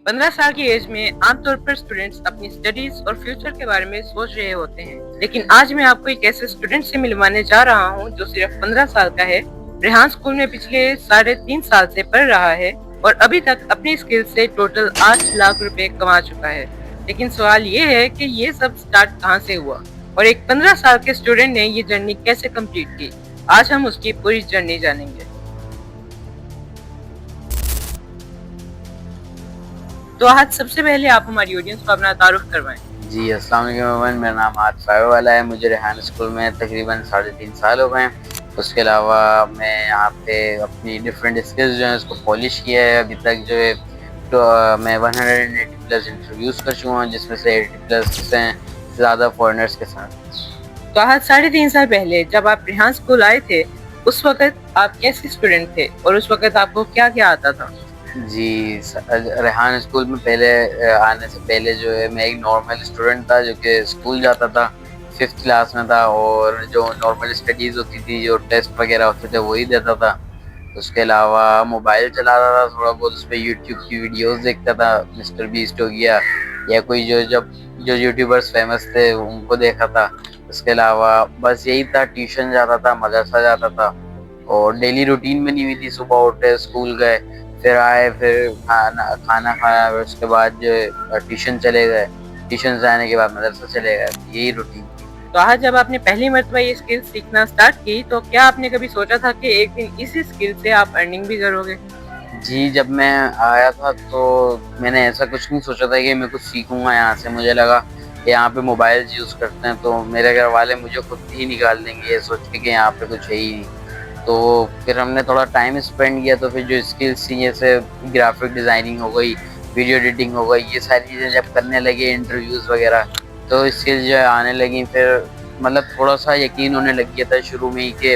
15 साल की एज में आमतौर पर स्टूडेंट्स अपनी स्टडीज और फ्यूचर के बारे में सोच रहे होते हैं, लेकिन आज मैं आपको एक ऐसे स्टूडेंट से मिलवाने जा रहा हूँ जो सिर्फ 15 साल का है। रेहान स्कूल में पिछले 3.5 साल से पढ़ रहा है और अभी तक अपनी स्किल से टोटल 8 लाख रुपए कमा चुका है। लेकिन सवाल ये है कि ये सब स्टार्ट कहाँ से हुआ और एक 15 साल के स्टूडेंट ने ये जर्नी कैसे कंप्लीट की। आज हम उसकी पूरी जर्नी जानेंगे। तो आज सबसे पहले आप हमारी ऑडियंस को अपना तारुफ करवाएं। जी अस्सलाम वालेकुम, मेरा नाम आज फायर वाला है। मुझे रेहान स्कूल में तकरीबन 3.5 साल हो गए हैं। उसके अलावा मैं यहाँ पे अपनी डिफरेंट स्किल्स जो हैं उसको पॉलिश किया है। अभी तक जो है तो मैं 180 प्लस इंटरव्यूज़ कर चुका हूँ, जिसमें से 80 प्लस हैं ज़्यादा फॉरेनर्स के साथ। तो आज 3.5 साल पहले जब आप रेहान स्कूल आए थे, उस वक्त आप कैसे स्टूडेंट थे और उस वक्त आपको क्या क्या आता था? जी रेहान स्कूल में पहले आने से पहले जो है मैं एक नॉर्मल स्टूडेंट था जो कि स्कूल जाता था। 5th क्लास में था और जो नॉर्मल स्टडीज़ होती थी, जो टेस्ट वगैरह होते थे वही देता था। उसके अलावा मोबाइल चलाता था थोड़ा बहुत, उस पर यूट्यूब की वीडियोस देखता था। मिस्टर बीस्ट हो गया या कोई जो यूट्यूबर्स फेमस थे उनको देखा था। उसके अलावा बस यही था, ट्यूशन जाता था, मदरसा जाता था और डेली रूटीन बनी हुई थी। सुबह उठे, स्कूल गए, फिर आए, फिर खाना खाना खाया, फिर उसके बाद जो है ट्यूशन चले गए, ट्यूशन से आने के बाद मदरसा चले गए। यही रूटीन। तो आज जब आपने पहली मर्तबा ये स्किल सीखना स्टार्ट की, तो क्या आपने कभी सोचा था कि एक दिन इसी स्किल से आप अर्निंग भी करोगे? जी, जब मैं आया था तो मैंने ऐसा कुछ नहीं सोचा था कि मैं कुछ सीखूंगा यहाँ से। मुझे लगा कि यहाँ पे मोबाइल यूज़ करते हैं तो मेरे घर वाले मुझे खुद ही निकाल देंगे, ये सोच के कि यहाँ पे कुछ है ही नहीं। तो फिर हमने थोड़ा टाइम स्पेंड किया, तो फिर जो स्किल्स थी जैसे ग्राफिक डिज़ाइनिंग हो गई, वीडियो एडिटिंग हो गई, ये सारी चीज़ें जब करने लगे, इंटरव्यूज़ वगैरह, तो स्किल्स जो है आने लगी। फिर मतलब थोड़ा सा यकीन होने लग गया था शुरू में ही कि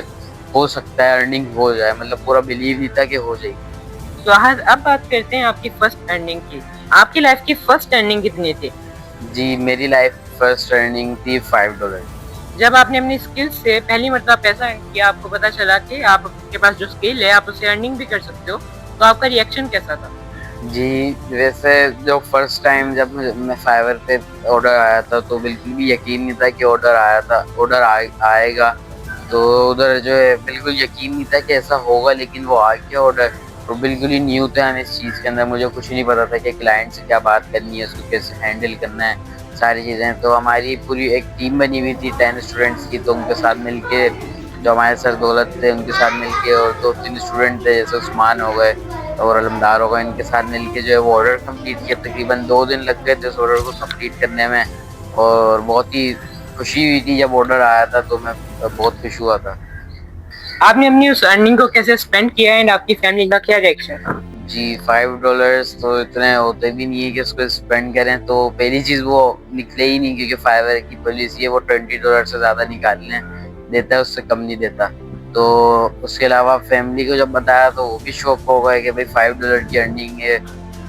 हो सकता है अर्निंग हो जाए। मतलब पूरा बिलीव नहीं था कि हो जाएगी। तो आज अब बात करते हैं आपकी फर्स्ट अर्निंग की। आपकी लाइफ की फर्स्ट अर्निंग कितनी थी? जी, मेरी लाइफ फर्स्ट अर्निंग थी $5। जब आपने अपनी स्किल से पहली मर्तबा पैसा अर्न किया, आपको पता चला कि आपके पास जो स्किल है आप उससे अर्निंग भी कर सकते हो, तो आपका रिएक्शन कैसा था? जी, वैसे जो फर्स्ट टाइम जब मैं फाइवर पे ऑर्डर आया था तो बिल्कुल भी यकीन नहीं था कि ऑर्डर आया था, आएगा। तो उधर जो है बिल्कुल यकीन नहीं था कि ऐसा होगा, लेकिन वो आ गया ऑर्डर। और बिल्कुल ही न्यू था हम इस चीज़ के अंदर। मुझे कुछ नहीं पता था कि क्लाइंट से क्या बात करनी है, उसको कैसे हैंडल करना है, सारी चीज़ें। तो हमारी पूरी एक टीम बनी हुई थी 10 स्टूडेंट्स की, तो उनके साथ मिलके जो हमारे सर दौलत थे उनके साथ मिलके, और 2-3 स्टूडेंट थे जैसे उस्मान हो गए और अलमदार हो गए, इनके साथ मिलके जो है वो ऑर्डर कंप्लीट किया। तकरीबन 2 दिन लग गए थे उस ऑर्डर को कंप्लीट करने में। और बहुत ही खुशी हुई थी जब ऑर्डर आया था, तो मैं बहुत खुश हुआ था। आपने अपनी उस अर्निंग को कैसे स्पेंड किया एंड आपकी फैमिली का क्या रिएक्शन था? जी, $5 तो इतने होते भी नहीं है कि उसको स्पेंड करें। तो पहली चीज़ वो निकले ही नहीं, क्योंकि फाइवर की पॉलिसी है वो $20 से ज़्यादा निकालने देता है, उससे कम नहीं देता। तो उसके अलावा फैमिली को जब बताया तो वो भी शॉक हो गए कि भाई $5 की अर्निंग है,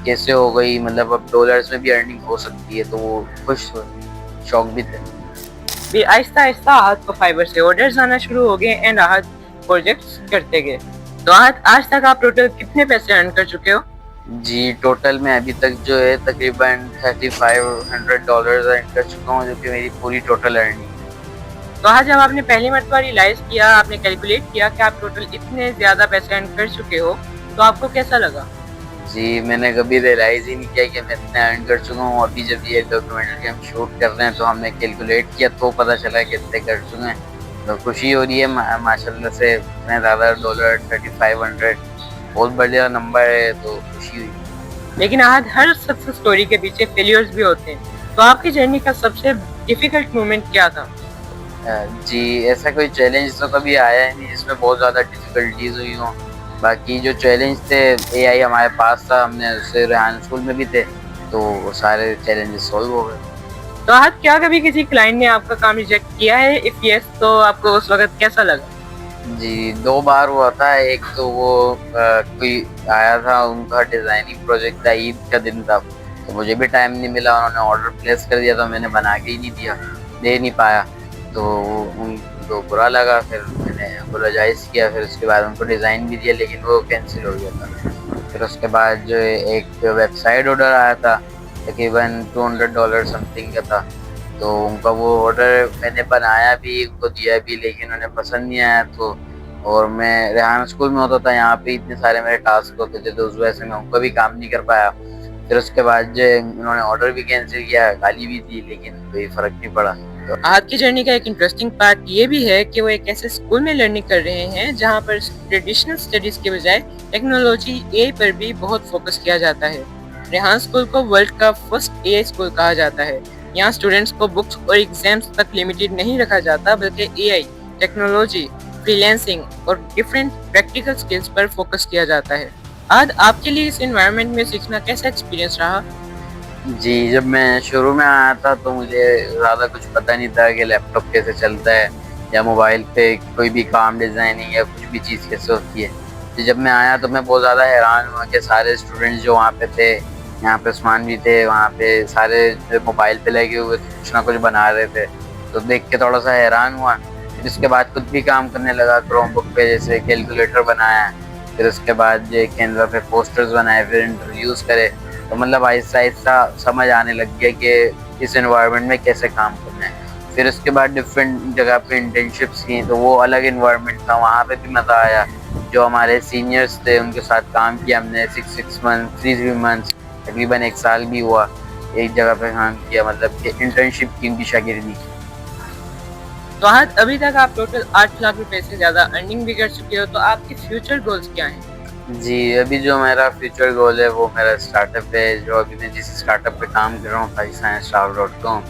कैसे हो गई, मतलब अब डॉलर्स में भी अर्निंग हो सकती है। तो वो खुश हुए, शॉक भी थे। फिर आहिस्ता आहिस्ता आहद को फाइबर से ऑर्डर्स आना शुरू हो गए एंड आहद प्रोजेक्ट्स करते गए। तो आहद, आज तक आप टोटल कितने पैसे अर्न कर चुके हो? जी, टोटल मैं अभी तक जो है तकरीबन $3500 अर्न कर चुका हूँ, जो कि मेरी पूरी टोटल अर्निंग है। तो आज जब आपने पहली मर्तबा रियलाइज किया, आपने कैलकुलेट किया कि आप टोटल इतने ज्यादा पैसे अर्न कर चुके हो, तो आपको कैसा लगा? जी, मैंने कभी रियलाइज़ ही नहीं किया कि मैं इतना अर्न कर चुका हूँ। अभी जब ये डॉक्यूमेंट्री हम शूट कर रहे हैं तो हमने कैलकुलेट किया तो पता चला कि इतने कर चुके हैं। तो खुशी हो रही है माशाल्लाह से। इतने ज़्यादा डॉलर 3500 बहुत बढ़िया नंबर है, तो खुशी हुई। लेकिन आहद, हर सक्सेस स्टोरी के पीछे फेलियर्स भी होते हैं, तो आपकी जर्नी का सबसे डिफिकल्ट मोमेंट क्या था? जी, ऐसा कोई चैलेंज तो कभी आया ही नहीं जिसमें बहुत ज़्यादा डिफ़िकल्टीज़ हुई हों। बाकी जो चैलेंज थे, एआई हमारे पास था, हमने उससे रेहान स्कूल में भी थे, तो वो सारे चैलेंजेस सॉल्व हो गए। तो आहद, क्या कभी किसी क्लाइंट ने आपका काम रिजेक्ट किया है? इफ यस, तो आपको उस वक्त कैसा लगा? जी, 2 बार हुआ था। एक तो वो कोई आया था, उनका डिज़ाइनिंग प्रोजेक्ट था, ईद का दिन था, तो मुझे भी टाइम नहीं मिला। उन्होंने ऑर्डर प्लेस कर दिया तो मैंने बना के ही नहीं दिया, दे नहीं पाया। तो उनको बुरा लगा, फिर मैंने अपोलोजाइज़ किया, फिर उसके बाद उनको डिज़ाइन भी दिया, लेकिन वो कैंसिल हो गया था। फिर उसके बाद जो है एक वेबसाइट ऑर्डर आया था, तकरीबन $200 समथिंग का था। तो उनका वो ऑर्डर मैंने बनाया भी, उनको दिया भी, लेकिन उन्हें पसंद नहीं आया। तो और मैं रेहान स्कूल में होता था, यहाँ पे इतने सारे मेरे टास्क होते थे, तो उस वजह से मैं उनका भी काम नहीं कर पाया। फिर उसके बाद जो उन्होंने ऑर्डर भी कैंसिल किया, गाली भी दी, लेकिन कोई फ़र्क नहीं पड़ा। तो आज की जर्नी का एक इंटरेस्टिंग पार्ट ये भी है कि वो एक ऐसे स्कूल में लर्निंग कर रहे हैं जहाँ पर ट्रेडिशनल स्टडीज के बजाय टेक्नोलॉजी एआई पर भी बहुत फोकस किया जाता है। रेहान स्कूल को वर्ल्ड का फर्स्ट एआई स्कूल कहा जाता है। यहाँ स्टूडेंट्स को बुक्स और एग्जाम्स तक लिमिटेड नहीं रखा जाता, बल्कि एआई, टेक्नोलॉजी, फ्रीलांसिंग और डिफरेंट प्रैक्टिकल स्किल्स पर फोकस किया जाता है। आज आपके लिए इस एनवायरनमेंट में सीखना कैसा एक्सपीरियंस रहा? जी, जब मैं शुरू में आया था तो मुझे ज़्यादा कुछ पता नहीं था कि लैपटॉप कैसे चलता है या मोबाइल पे कोई भी काम, डिज़ाइनिंग या कुछ भी चीज़ कैसे होती है। तो जब मैं आया तो मैं बहुत ज़्यादा हैरान हुआ कि सारे स्टूडेंट्स जो वहाँ पे थे, यहाँ पे उस्मान भी थे, वहाँ पे सारे जो मोबाइल पे लगे हुए थे, कुछ ना कुछ बना रहे थे। तो देख के थोड़ा सा हैरान हुआ। फिर उसके बाद खुद भी काम करने लगा क्रोम बुक पे, जैसे कैलकुलेटर बनाया। फिर उसके बाद जो कैनवा पे पोस्टर्स बनाए, फिर इंटरव्यूज़ करे। तो मतलब आहिस्ता आहिस्ता समझ आने लग गया कि इस एनवायरनमेंट में कैसे काम करना है। फिर उसके बाद डिफरेंट जगह पे इंटर्नशिप्स की, तो वो अलग एनवायरनमेंट था, वहाँ पे भी मज़ा आया। जो हमारे सीनियर्स थे उनके साथ काम किया हमने 6 मंथ 3 मंथ्स, तकरीबन 1 साल भी हुआ एक जगह पे काम किया, मतलब कि इंटर्नशिप की उनकी शागिर्दी। तो आज अभी तक आप टोटल 8 लाख रुपए से ज्यादा अर्निंग भी कर चुके हो, तो आपके फ्यूचर गोल्स क्या हैं? जी, अभी जो मेरा फ्यूचर गोल है वो मेरा स्टार्टअप है। जो अभी मैं जिस स्टार्टअप पे काम कर रहा हूँ, paiscience.com,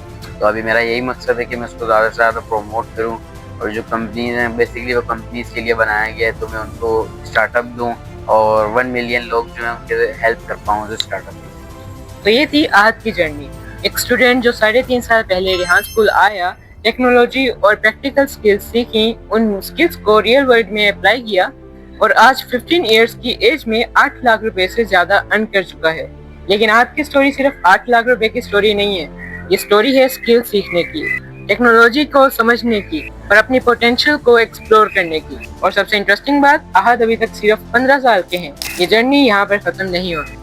तो अभी मेरा यही मकसद है कि मैं उसको ज़्यादा से ज़्यादा प्रमोट करूँ। और जो कंपनीज हैं, बेसिकली वो कंपनीज के लिए बनाया गया है, तो मैं उनको स्टार्टअप दूँ और 1 मिलियन लोग जो हैं उनके हेल्प कर पाऊँ उस स्टार्टअप में। तो ये थी आज की जर्नी। एक स्टूडेंट जो 3.5 साल पहले रेहान स्कूल आया, टेक्नोलॉजी और प्रैक्टिकल स्किल्स सीखी, उन स्किल्स को रियल वर्ल्ड में अप्लाई किया और आज 15 इयर्स की एज में 8 लाख रुपए से ज्यादा अर्न कर चुका है। लेकिन आज की स्टोरी सिर्फ 8 लाख रुपए की स्टोरी नहीं है, ये स्टोरी है स्किल सीखने की, टेक्नोलॉजी को समझने की और अपनी पोटेंशियल को एक्सप्लोर करने की। और सबसे इंटरेस्टिंग बात, आहद अभी तक सिर्फ 15 साल के हैं। ये जर्नी यहाँ पर खत्म नहीं होती।